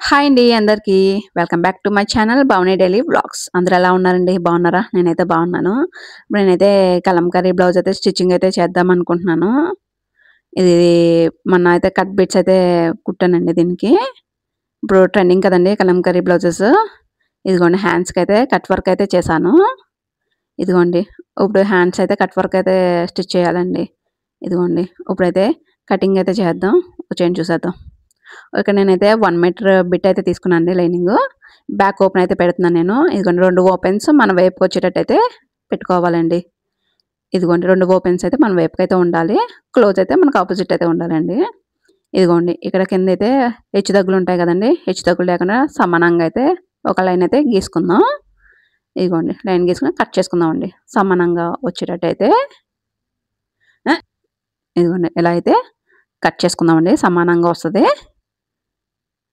Hi అండి అందరికీ. Welcome back to my channel Bhavani daily vlogs. అందరూ ఎలా ఉన్నారండి? బాగున్నారా? నేనైతే బాగున్నాను. ఇప్పుడు నేనైతే కలంకారీ బ్లౌజ్ అయితే స్టిచ్చింగ్ అయితే చేద్దాం అనుకుంటున్నాను. ఇది మొన్న అయితే కట్ బిట్స్ అయితే కుట్టానండి దీనికి. ఇప్పుడు ట్రెండింగ్ కదండీ కలంకారీ బ్లౌజెస్. ఇదిగోండి హ్యాండ్స్‌కి అయితే కట్ వర్క్ అయితే చేశాను. ఇదిగోండి ఇప్పుడు హ్యాండ్స్ అయితే కట్ వర్క్ అయితే స్టిచ్ చేయాలండి. ఇదిగోండి ఇప్పుడైతే కటింగ్ అయితే చేద్దాం. వచ్చేయండి చూసేద్దాం. ఇక్కడ నేనైతే 1 మీటర్ బిట్ అయితే తీసుకున్నానండి లైనింగు. బ్యాక్ ఓపెన్ అయితే పెడుతున్నాను నేను. ఇదిగోండి 2 ఓపెన్స్ మన వైపుకి వచ్చేటట్టయితే పెట్టుకోవాలండి. ఇదిగోండి 2 ఓపెన్స్ అయితే మన వైపుకైతే ఉండాలి. క్లోజ్ అయితే మనకు ఆపోజిట్ అయితే ఉండాలండి. ఇదిగోండి ఇక్కడ కిందైతే హెచ్చు తగ్గులు ఉంటాయి కదండీ! హెచ్చు తగ్గులు లేకుండా సమానంగా అయితే ఒక లైన్ అయితే గీసుకుందాం. ఇదిగోండి లైన్ గీసుకొని కట్ చేసుకుందామండి. సమానంగా వచ్చేటట్టయితే ఇదిగోండి ఇలా అయితే కట్ చేసుకుందామండి. సమానంగా వస్తది.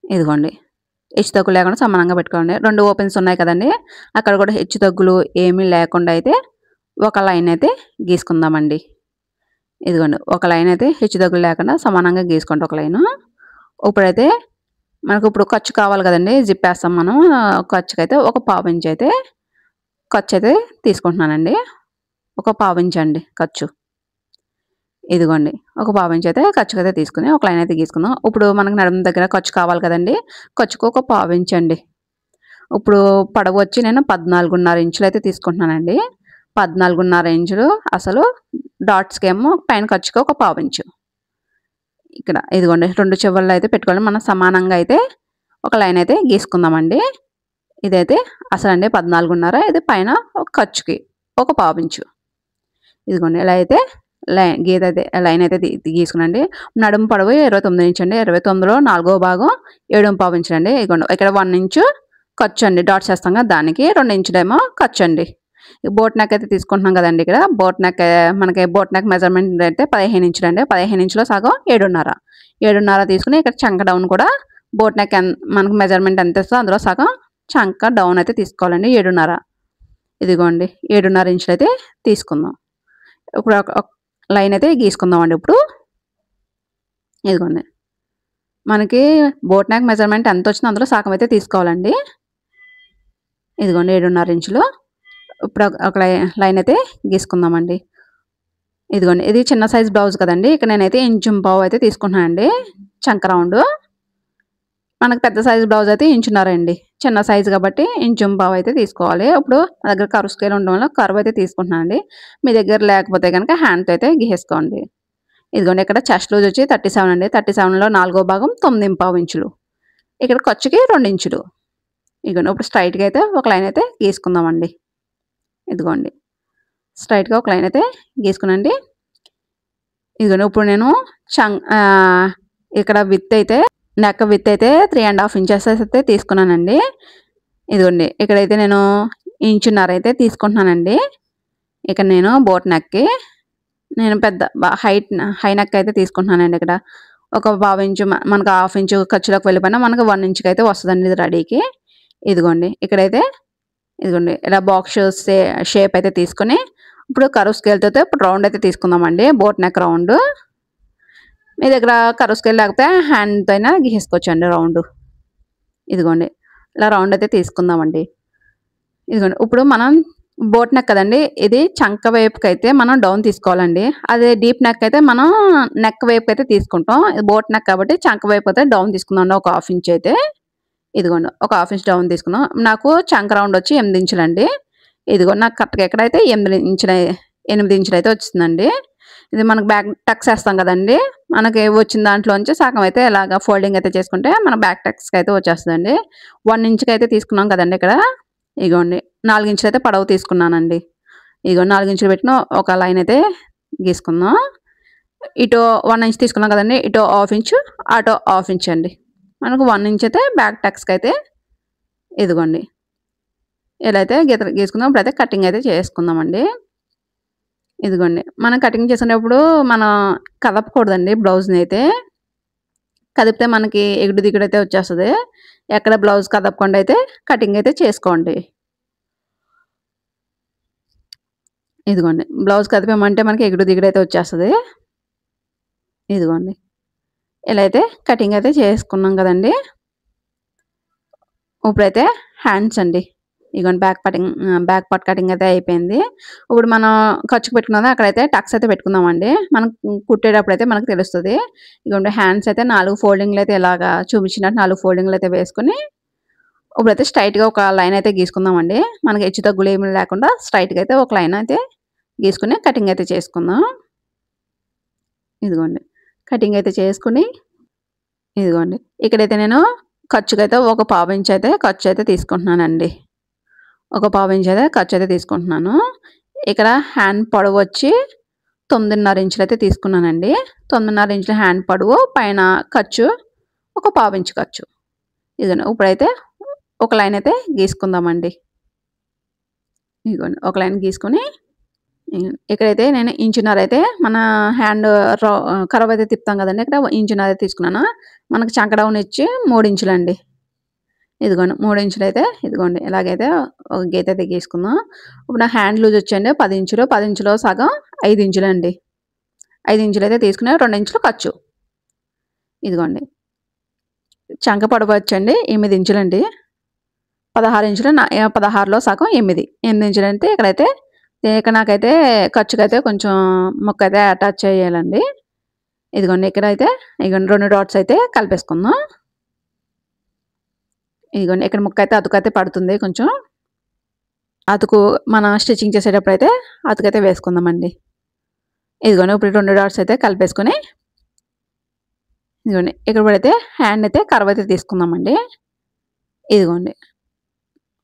ఇదిగోండి హెచ్చు తగ్గులు లేకుండా సమానంగా పెట్టుకోండి. 2 ఓపెన్స్ ఉన్నాయి కదండీ! అక్కడ కూడా హెచ్చు తగ్గులు ఏమీ లేకుండా అయితే ఒక లైన్ అయితే గీసుకుందామండి. ఇదిగోండి ఒక లైన్ అయితే హెచ్చు తగ్గులు లేకుండా సమానంగా గీసుకోండి ఒక లైను. ఇప్పుడైతే మనకు ఇప్పుడు ఖర్చు కావాలి కదండీ! జిప్ వేస్తాం మనం. ఖర్చుకైతే ఒక పావు ఇంచ్ అయితే ఖర్చు అయితే తీసుకుంటున్నానండి. ఒక పావు ఇంచ్ అండి ఖర్చు. ఇదిగోండి ఒక పావు ఇంచ్ అయితే ఖర్చుకైతే తీసుకొని ఒక లైన్ అయితే గీసుకుందాం. ఇప్పుడు మనకు నడుము దగ్గర ఖర్చు కావాలి కదండీ! ఖర్చుకు ఒక పావు ఇంచ్ అండి. ఇప్పుడు పొడవు వచ్చి నేను 14.5 ఇంచులు అయితే తీసుకుంటున్నానండి. 14.5 ఇంచులు అసలు డాట్స్‌కేమో పైన ఖర్చుకి ఒక పావు ఇంచు. ఇక్కడ ఇదిగోండి 2 చివర్లు అయితే పెట్టుకోవాలి. మనం సమానంగా అయితే ఒక లైన్ అయితే గీసుకుందామండి. ఇదైతే అసలండి 14.5 ఇది పైన ఒక ఖర్చుకి ఒక పావు ఇంచు. ఇదిగోండి ఇలా అయితే లైన్ అయితే గీసుకునండి. నడుము పొడవు 29 ఇంచ్ అండి. 29లో 4వ భాగం 7.5 ఇంచులండి. ఇదిగోండి ఇక్కడ 1 ఇంచు ఖర్చు అండి. డాట్స్ వేస్తాం కదా దానికి 2 ఇంచులేమో ఖర్చు అండి. బోట్ నెక్ అయితే తీసుకుంటున్నాం కదండీ! ఇక్కడ బోట్ నెక్ మనకి బోట్ నెక్ మెజర్మెంట్ అయితే 15 ఇంచులండి. 15 ఇంచులో సగం 7.5. 7.5 తీసుకుని ఇక్కడ చంక డౌన్ కూడా బోట్ నెక్ మనకు మెజర్మెంట్ ఎంత ఇస్తుందో అందులో సగం చంక డౌన్ అయితే తీసుకోవాలండి 7.5. ఇదిగోండి 7.5 ఇంచులు అయితే తీసుకుందాం. ఇప్పుడు ఒక లైన్ అయితే గీసుకుందామండి ఇప్పుడు. ఇదిగోండి మనకి బోట్ నెక్ మెజర్మెంట్ ఎంత వచ్చిందో అందులో సగం అయితే తీసుకోవాలండి. ఇదిగోండి 7.5 ఇంచులు. ఇప్పుడు ఒక లైన్ అయితే గీసుకుందామండి. ఇదిగోండి ఇది చిన్న సైజ్ బ్లౌజ్ కదండీ! ఇక్కడ నేనైతే ఇంచుంపావు అయితే తీసుకుంటున్నానండి చంక రౌండు. మనకు పెద్ద సైజ్ బ్లౌజ్ అయితే ఇంచున్నర అండి. చిన్న సైజ్ కాబట్టి ఇంచుంపావు అయితే తీసుకోవాలి. ఇప్పుడు నా దగ్గర కర్వ్ స్కేల్ ఉండడం వల్ల కర్వ్ అయితే తీసుకుంటున్నానండి. మీ దగ్గర లేకపోతే కనుక హ్యాండ్‌తో అయితే గీసేసుకోండి. ఇదిగోండి ఇక్కడ చెస్ట్ లూజ్ వచ్చి 37 అండి. 37లో 4వ భాగం 9.5 ఇంచులు. ఇక్కడ ఖర్చుకి 2 ఇంచులు. ఇదిగోండి ఇప్పుడు స్ట్రైట్‌గా అయితే ఒక లైన్ అయితే గీసుకుందామండి. ఇదిగోండి స్ట్రైట్‌గా ఒక లైన్ అయితే గీసుకునండి. ఇదిగోండి ఇప్పుడు నేను ఇక్కడ విడ్త్ అయితే నెక్ విడ్త్ అయితే 3.5 ఇంచెస్ అయితే తీసుకున్నానండి. ఇదిగోండి ఇక్కడైతే నేను ఇంచున్నర అయితే తీసుకుంటున్నానండి. ఇక్కడ నేను బోట్ నెక్‌కి నేను పెద్ద హై నెక్ అయితే తీసుకుంటున్నానండి ఇక్కడ. ఒక పావు ఇంచు మనకు హాఫ్ ఇంచు ఖర్చులోకి వెళ్ళిపోయినా మనకు 1 ఇంచుకి అయితే వస్తదండి ఇది రెడీకి. ఇదిగోండి ఇక్కడైతే ఇదిగోండి ఇలా బాక్స్ షేప్ అయితే తీసుకొని ఇప్పుడు కర్వ్ స్కేల్‌తో ఇప్పుడు రౌండ్ అయితే తీసుకుందామండి. Boat neck round. మీ దగ్గర కర్వ్ స్కేల్ లేకపోతే హ్యాండ్‌తో అయినా గీసేసుకోవచ్చండి రౌండు. ఇదిగోండి ఇలా రౌండ్ అయితే తీసుకుందామండి. ఇదిగోండి ఇప్పుడు మనం బోట్ నెక్ కదండీ! ఇది చంక వైపుకైతే మనం డౌన్ తీసుకోవాలండి. అదే డీప్ నెక్ అయితే మనం నెక్ వైపుకైతే తీసుకుంటాం. ఇది బోట్ నెక్ కాబట్టి చంక వైపు అయితే డౌన్ తీసుకుందామండి ఒక హాఫ్ ఇంచ్ అయితే. ఇదిగోండి ఒక హాఫ్ ఇంచ్ డౌన్ తీసుకున్నాం. నాకు చంక రౌండ్ వచ్చి 8 ఇంచులండి. ఇదిగోండి నాకు కరెక్ట్‌గా ఎక్కడైతే 8 ఇంచులు అయితే వచ్చిందండి. ఇది మనకు బ్యాక్ టక్స్ వేస్తాం కదండీ! మనకి వచ్చిన దాంట్లోంచి సగం అయితే ఇలాగా ఫోల్డింగ్ అయితే చేసుకుంటే మన బ్యాక్ టక్స్‌కి అయితే వచ్చేస్తదండి. 1 ఇంచ్‌కి అయితే తీసుకున్నాం కదండీ ఇక్కడ. ఇదిగోండి 4 ఇంచులు అయితే పొడవు తీసుకున్నానండి. ఇదిగోండి 4 ఇంచులు పెట్టిన ఒక లైన్ అయితే గీసుకుందాం. ఇటు 1 ఇంచ్ తీసుకున్నాం కదండీ! ఇటు హాఫ్ ఇంచు, అటు హాఫ్ ఇంచ్ అండి. మనకు 1 ఇంచ్ అయితే బ్యాక్ టక్స్‌కి అయితే ఇదిగోండి ఇలా అయితే గీసుకుందాం. ఇప్పుడైతే కటింగ్ అయితే చేసుకుందామండి. ఇదిగోండి మనం కటింగ్ చేసేటప్పుడు మనం కదపకూడదండి బ్లౌజ్‌ని అయితే. కదిపితే మనకి ఎగుడు దిగుడు అయితే వచ్చేస్తది. ఎక్కడ బ్లౌజ్ కదపకుండా అయితే కటింగ్ అయితే చేసుకోండి. ఇదిగోండి బ్లౌజ్ కదిపామంటే మనకి ఎగుడు దిగుడు అయితే వచ్చేస్తది. ఇదిగోండి ఇలా అయితే కటింగ్ అయితే చేసుకున్నాం కదండీ! ఇప్పుడైతే హ్యాండ్స్ అండి. ఇదిగోండి బ్యాక్ పార్ట్ కటింగ్ అయితే అయిపోయింది. ఇప్పుడు మనం ఖర్చుకు పెట్టుకున్నాం అక్కడైతే టక్స్ అయితే పెట్టుకుందామండి. మనం కుట్టేటప్పుడైతే మనకు తెలుస్తది. ఇదిగోండి హ్యాండ్స్ అయితే 4 ఫోల్డింగ్‌లు అయితే ఇలాగా చూపించినట్టు 4 ఫోల్డింగ్‌లు అయితే వేసుకొని ఇప్పుడైతే స్ట్రెయిట్‌గా ఒక లైన్ అయితే గీసుకుందామండి. మనకి హెచ్చు తగ్గులు ఏమి లేకుండా స్ట్రెయిట్‌గా అయితే ఒక లైన్ అయితే గీసుకొని కటింగ్ అయితే చేసుకుందాం. ఇదిగోండి. కటింగ్ అయితే చేసుకొని ఇదిగోండి. ఇక్కడైతే నేను ఖర్చుకైతే ఒక పావించి అయితే ఖర్చు అయితే తీసుకుంటున్నానండి. ఒక పావించి అయితే ఖర్చు అయితే తీసుకుంటున్నాను. ఇక్కడ హ్యాండ్ పొడవు వచ్చి 9.5 ఇంచులైతే తీసుకున్నానండి. 9.5 ఇంచుల హ్యాండ్ పొడవు, పైన ఖర్చు ఒక పావించి ఖర్చు. ఇదిగోండి. ఇప్పుడైతే ఒక లైన్ అయితే గీసుకుందామండి. ఇదిగోండి. ఒక లైన్ గీసుకొని ఇక్కడైతే నేను ఇంచున్నర అయితే మన హ్యాండ్ కర్వ్ అయితే తిప్పుతాం కదండీ! ఇక్కడ ఇంచున్నర తీసుకున్నాను. మనకు చంక డౌన్ ఇచ్చి 3 ఇంచులండి. ఇదిగోండి 3 ఇంచులైతే ఇదిగోండి ఇలాగైతే ఒక గీత అయితే గీసుకుందాం. ఇప్పుడు నా హ్యాండ్ లూజ్ వచ్చండి 10 ఇంచులు. 10 ఇంచులో సగం 5 ఇంచులండి. 5 ఇంచులైతే తీసుకుని 2 ఇంచులు ఖర్చు. ఇదిగోండి. చంక పొడవు వచ్చండి 8 ఇంచులండి. 16 ఇంచులు 16లో సగం 8. 8 ఇంచులంటే ఇక్కడైతే ఇక్కడ నాకైతే ఖర్చుకైతే కొంచెం ముక్కైతే అటాచ్ చేయాలండి. ఇదిగోండి ఇక్కడైతే ఇదిగోండి 2 డాట్స్ అయితే కలిపేసుకుందాం. ఇదిగోండి ఇక్కడ ముక్కైతే అతుకైతే పడుతుంది కొంచెం. అతుకు మనం స్టిచ్చింగ్ చేసేటప్పుడైతే అతుకైతే వేసుకుందామండి. ఇదిగోండి ఇప్పుడు 2 డాట్స్ అయితే కలిపేసుకొని ఇదిగోండి ఇక్కడ పడితే హ్యాండ్ అయితే కర్వ్ అయితే తీసుకుందామండి. ఇదిగోండి.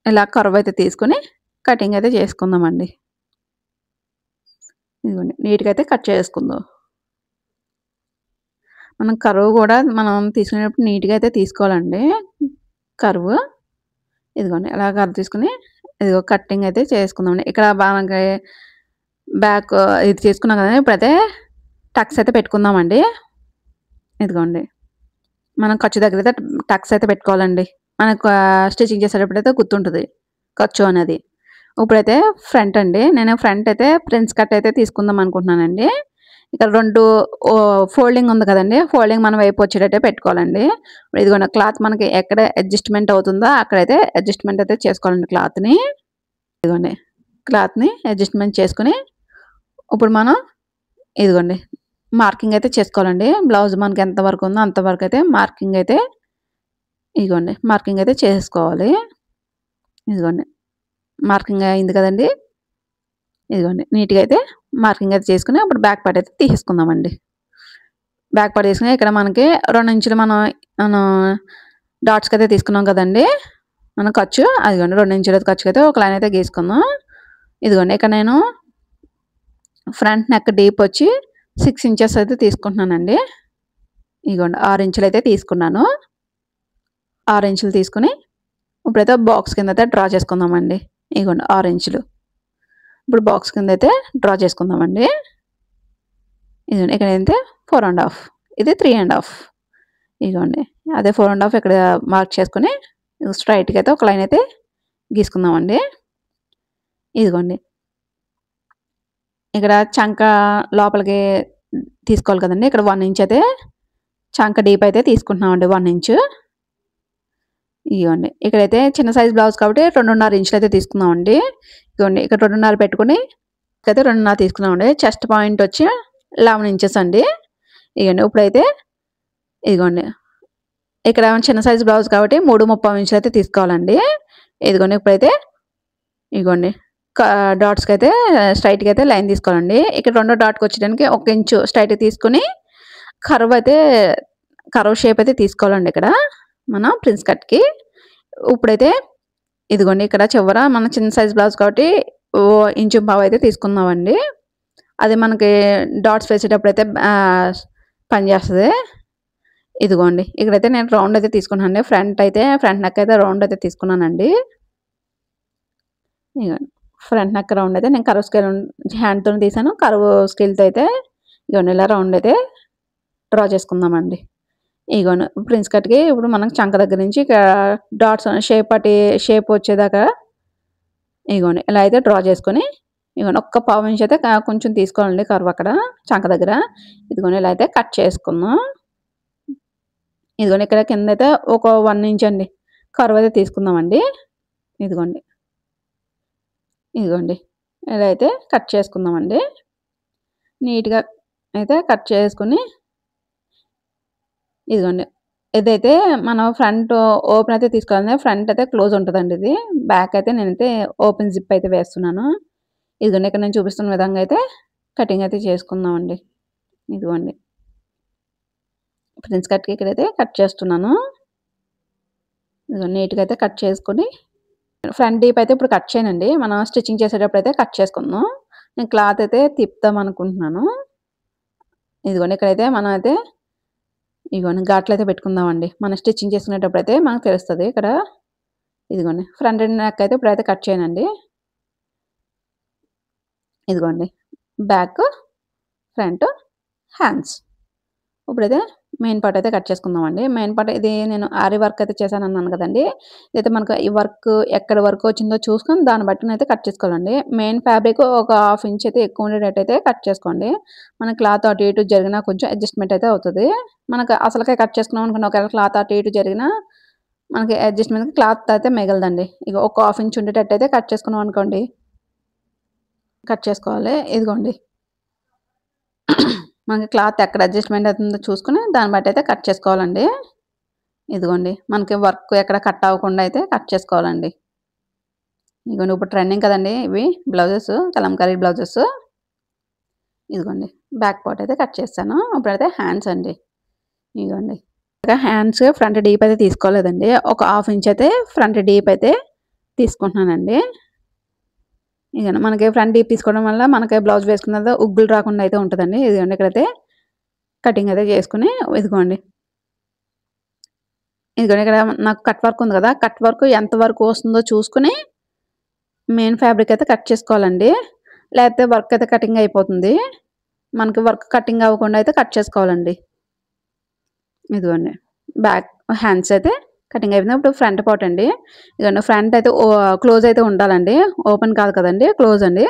ఇలా కర్వ్ అయితే తీసుకొని కటింగ్ అయితే చేసుకుందామండి. ఇదిగోండి నీట్‌గా అయితే కట్ చేసుకుందాం. మనం కర్వ్ కూడా మనం తీసుకునేటప్పుడు నీట్‌గా అయితే తీసుకోవాలండి. కర్వ్. ఇదిగోండి ఇలా కర్వ్ తీసుకొని ఇదిగో కటింగ్ అయితే చేసుకుందామండి. ఇక్కడ మనకి బ్యాక్ ఇది చేసుకున్నాం కదండీ! ఇప్పుడైతే టక్స్ అయితే పెట్టుకుందామండి. ఇదిగోండి. మనం ఖర్చు దగ్గరైతే టక్స్ అయితే పెట్టుకోవాలండి. మనకు స్టిచ్చింగ్ చేసేటప్పుడైతే గుర్తుంటది ఖర్చు అనేది. ఇప్పుడైతే ఫ్రంట్ అండి. నేను ఫ్రంట్ అయితే ప్రిన్స్ కట్ అయితే తీసుకుందాం అనుకుంటున్నానండి. ఇక్కడ 2 ఫోల్డింగ్ ఉంది కదండీ! ఫోల్డింగ్ మన వైపు వచ్చేటట్టే పెట్టుకోవాలండి. ఇదిగోండి క్లాత్ మనకి ఎక్కడ అడ్జస్ట్‌మెంట్ అవుతుందో అక్కడైతే అడ్జస్ట్‌మెంట్ అయితే చేసుకోవాలండి క్లాత్‌ని. ఇదిగోండి. క్లాత్‌ని అడ్జస్ట్‌మెంట్ చేసుకొని ఇప్పుడు మనం ఇదిగోండి మార్కింగ్ అయితే చేసుకోవాలండి. బ్లౌజ్ మనకి ఎంత వరకు ఉందో అంత వరకు అయితే మార్కింగ్ అయితే ఇదిగోండి మార్కింగ్ అయితే చేసుకోవాలి. ఇదిగోండి. మార్కింగ్ అయింది కదండీ! ఇదిగోండి నీట్‌గా అయితే మార్కింగ్ అయితే చేసుకొని అప్పుడు బ్యాక్ పార్ట్ అయితే తీసేసుకుందామండి. బ్యాక్ పార్ట్ తీసుకొని ఇక్కడ మనకి 2 ఇంచులు మనం డాట్స్‌కి అయితే తీసుకున్నాం కదండీ! మన ఖర్చు అదిగోండి 2 ఇంచుల ఖర్చుకైతే ఒక లైన్ అయితే గీసుకుందాం. ఇదిగోండి ఇక్కడ నేను ఫ్రంట్ నెక్ డీప్ వచ్చి 6 ఇంచెస్ అయితే తీసుకుంటున్నానండి. ఇదిగోండి 6 ఇంచులు అయితే తీసుకున్నాను. 6 ఇంచులు తీసుకొని ఇప్పుడైతే బాక్స్ కింద అయితే డ్రా చేసుకుందామండి. ఇదిగోండి 6 ఇంచులు. ఇప్పుడు బాక్స్ కింద అయితే డ్రా చేసుకుందామండి. ఇదిగోండి ఇక్కడైతే 4 ½ ఇది 3 ½ ఇదిగోండి అదే 4 ½ ఇక్కడ మార్క్ చేసుకొని స్ట్రెయిట్‌గా అయితే ఒక లైన్ అయితే గీసుకుందామండి. ఇదిగోండి. ఇక్కడ చంక లోపలికి తీసుకోవాలి కదండీ! ఇక్కడ 1 ఇంచ్ అయితే చంక డీప్ అయితే తీసుకుంటున్నామండి 1 ఇంచు. ఇదిగోండి. ఇక్కడైతే చిన్న సైజ్ బ్లౌజ్ కాబట్టి 2.5 ఇంచులు అయితే తీసుకుందామండి. ఇదిగోండి ఇక్కడ 2.5 పెట్టుకొని అయితే 2.5 తీసుకున్నామండి. చెస్ట్ పాయింట్ వచ్చి 11 ఇంచెస్ అండి. ఇదిగోండి ఇప్పుడైతే ఇదిగోండి ఇక్కడ చిన్న సైజ్ బ్లౌజ్ కాబట్టి 3.35 ఇంచులు అయితే తీసుకోవాలండి. ఇదిగోండి ఇప్పుడైతే ఇదిగోండి డాట్స్‌కి అయితే స్ట్రెయిట్‌గా అయితే లైన్ తీసుకోవాలండి. ఇక్కడ రెండో డాట్‌కి వచ్చేయడానికి 1 ఇంచు స్ట్రెయిట్‌గా తీసుకొని కర్వ్ షేప్ అయితే తీసుకోవాలండి ఇక్కడ మనం ప్రిన్స్ కట్‌కి. ఇప్పుడైతే ఇదిగోండి ఇక్కడ చివర మన చిన్న సైజ్ బ్లౌజ్ కాబట్టి ఇంచు పావు అయితే తీసుకుందామండి. అది మనకి డాట్స్ వేసేటప్పుడైతే పనిచేస్తది. ఇదిగోండి ఇక్కడైతే నేను రౌండ్ అయితే తీసుకున్నానండి. ఫ్రంట్ నెక్ అయితే రౌండ్ అయితే తీసుకున్నానండి. ఇదిగోండి ఫ్రంట్ నెక్ రౌండ్ అయితే నేను కర్వ్ స్కేల్ హ్యాండ్‌తోని తీసాను. కర్వ్ స్కేల్‌తో అయితే ఇదిగోండి ఇలా రౌండ్ అయితే డ్రా చేసుకుందామండి. ఇదిగోండి ప్రిన్స్ కట్‌కి ఇప్పుడు మనకు చంక దగ్గర నుంచి ఇక డాట్స్ షేప్ వచ్చేదాకా ఇదిగోండి ఇలా అయితే డ్రా చేసుకొని ఇదిగోండి ఒక్క పావు ఇంచ్ అయితే కొంచెం తీసుకోవాలండి కర్వ్ అక్కడ చంక దగ్గర. ఇదిగోండి ఇలా అయితే కట్ చేసుకుందాం. ఇదిగోండి ఇక్కడ కిందైతే ఒక 1 ఇంచ్ అండి. కర్వ్ అయితే తీసుకుందామండి. ఇదిగోండి. ఇదిగోండి. ఇలా అయితే కట్ చేసుకుందామండి. నీట్‌గా అయితే కట్ చేసుకొని ఇదిగోండి. ఇదైతే మనం ఫ్రంట్ ఓపెన్ అయితే తీసుకోవాలండి. ఫ్రంట్ అయితే క్లోజ్ ఉంటదండి ఇది. బ్యాక్ అయితే నేనైతే ఓపెన్ జిప్ అయితే వేస్తున్నాను. ఇదిగోండి ఇక్కడ నేను చూపిస్తున్న విధంగా అయితే కటింగ్ అయితే చేసుకుందామండి. ఇదిగోండి. ప్రిన్స్ కట్‌కి ఇక్కడైతే కట్ చేస్తున్నాను. ఇదిగో నీట్‌గా అయితే కట్ చేసుకొని ఫ్రంట్ డీప్ అయితే ఇప్పుడు కట్ చేయనండి. మనం స్టిచ్చింగ్ చేసేటప్పుడు అయితే కట్ చేసుకుందాం. నేను క్లాత్ అయితే తిప్పుదాం అనుకుంటున్నాను. ఇదిగోండి ఇక్కడైతే మనం అయితే ఇదిగోండి ఘాట్లయితే పెట్టుకుందామండి. మనం స్టిచ్చింగ్ చేసుకునేటప్పుడైతే మనకు తెలుస్తది ఇక్కడ. ఇదిగోండి ఫ్రంట్ నెక్ అయితే ఇప్పుడైతే కట్ చేయనండి. ఇదిగోండి బ్యాక్, ఫ్రంట్, హ్యాండ్స్. ఇప్పుడైతే మెయిన్ పార్ట్ అయితే కట్ చేసుకుందామండి. మెయిన్ పార్ట్ ఇది నేను ఆరి వర్క్ అయితే చేశానన్నాను కదండీ! ఇదైతే మనకు ఈ వర్క్ ఎక్కడి వరకు వచ్చిందో చూసుకొని దాన్ని బట్టినైతే కట్ చేసుకోవాలండి. మెయిన్ ఫ్యాబ్రిక్ ఒక 1/2 ఇంచ్ అయితే ఎక్కువ ఉండేటట్టయితే కట్ చేసుకోండి. మన క్లాత్ అటు ఇటు జరిగినా కొంచెం అడ్జస్ట్‌మెంట్ అయితే అవుతది. మనకు అసలకే కట్ చేసుకున్నాం అనుకోండి ఒకవేళ క్లాత్ అటు ఇటు జరిగినా మనకి అడ్జస్ట్‌మెంట్‌కి క్లాత్ అయితే మిగలదండి. ఇగ ఒక 1/2 ఇంచ్ ఉండేటట్టయితే కట్ చేసుకున్నాం అనుకోండి. కట్ చేసుకోవాలి. ఇదిగోండి. మనకి క్లాత్ ఎక్కడ అడ్జస్ట్‌మెంట్ అవుతుందో చూసుకొని దాన్ని బట్టి అయితే కట్ చేసుకోవాలండి. ఇదిగోండి. మనకి వర్క్ ఎక్కడ కట్ అవ్వకుండా అయితే కట్ చేసుకోవాలండి. ఇదిగోండి ఇప్పుడు ట్రెండింగ్ కదండీ ఇవి బ్లౌజెస్ కలంకారీ బ్లౌజెస్. ఇదిగోండి. బ్యాక్ పార్ట్ అయితే కట్ చేశాను. ఇప్పుడైతే హ్యాండ్స్ అండి. ఇదిగోండి. హ్యాండ్స్ ఫ్రంట్ డీప్ అయితే తీసుకోలేదండి. ఒక 1/2 ఇంచ్ అయితే ఫ్రంట్ డీప్ అయితే తీసుకుంటున్నానండి. ఇగోండి మనకి ఫ్రంట్ డీప్ తీసుకోవడం వల్ల మనకి బ్లౌజ్ వేసుకున్న తర్వాత ఉగ్గులు రాకుండా అయితే ఉంటదండి. ఇదిగోండి ఇక్కడైతే కటింగ్ అయితే చేసుకొని ఇదిగోండి. ఇదిగోండి ఇక్కడ నాకు కట్ వర్క్ ఉంది కదా! కట్ వర్క్ ఎంత వరకు వస్తుందో చూసుకొని మెయిన్ ఫ్యాబ్రిక్ అయితే కట్ చేసుకోవాలండి. లేకపోతే వర్క్ అయితే కటింగ్ అయిపోతుంది. మనకి వర్క్ కటింగ్ అవ్వకుండా అయితే కట్ చేసుకోవాలండి. ఇదిగోండి. బ్యాక్ హ్యాండ్స్ అయితే కటింగ్ అయిపోయింది. ఇప్పుడు ఫ్రంట్ పార్ట్ అండి. ఇదిగోండి ఫ్రంట్ అయితే క్లోజ్ అయితే ఉండాలండి. ఓపెన్ కాదు కదండీ! క్లోజ్ అండి.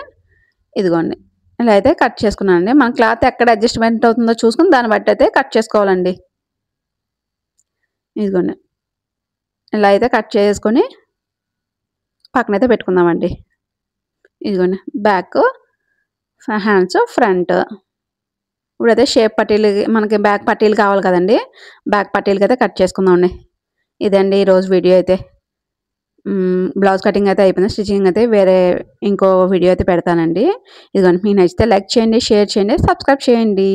ఇదిగోండి. ఇలా అయితే కట్ చేసుకున్నానండి. మన క్లాత్ ఎక్కడ అడ్జస్ట్‌మెంట్ అవుతుందో చూసుకొని దాన్ని బట్టి అయితే కట్ చేసుకోవాలండి. ఇదిగోండి. ఇలా అయితే కట్ చేసుకొని పక్కనైతే పెట్టుకుందామండి. ఇదిగోండి బ్యాక్, హ్యాండ్స్, ఫ్రంట్. ఇప్పుడైతే షేప్ పట్టీలు మనకి బ్యాక్ పట్టీలు కావాలి కదండీ! బ్యాక్ పట్టీలకైతే కట్ చేసుకుందామండి. ఇదండి ఈరోజు వీడియో అయితే. బ్లౌజ్ కటింగ్ అయితే అయిపోయింది. స్టిచ్చింగ్ అయితే వేరే ఇంకో వీడియో అయితే పెడతానండి. ఇదిగోండి మీకు నచ్చితే లైక్ చేయండి, షేర్ చేయండి, సబ్స్క్రైబ్ చేయండి.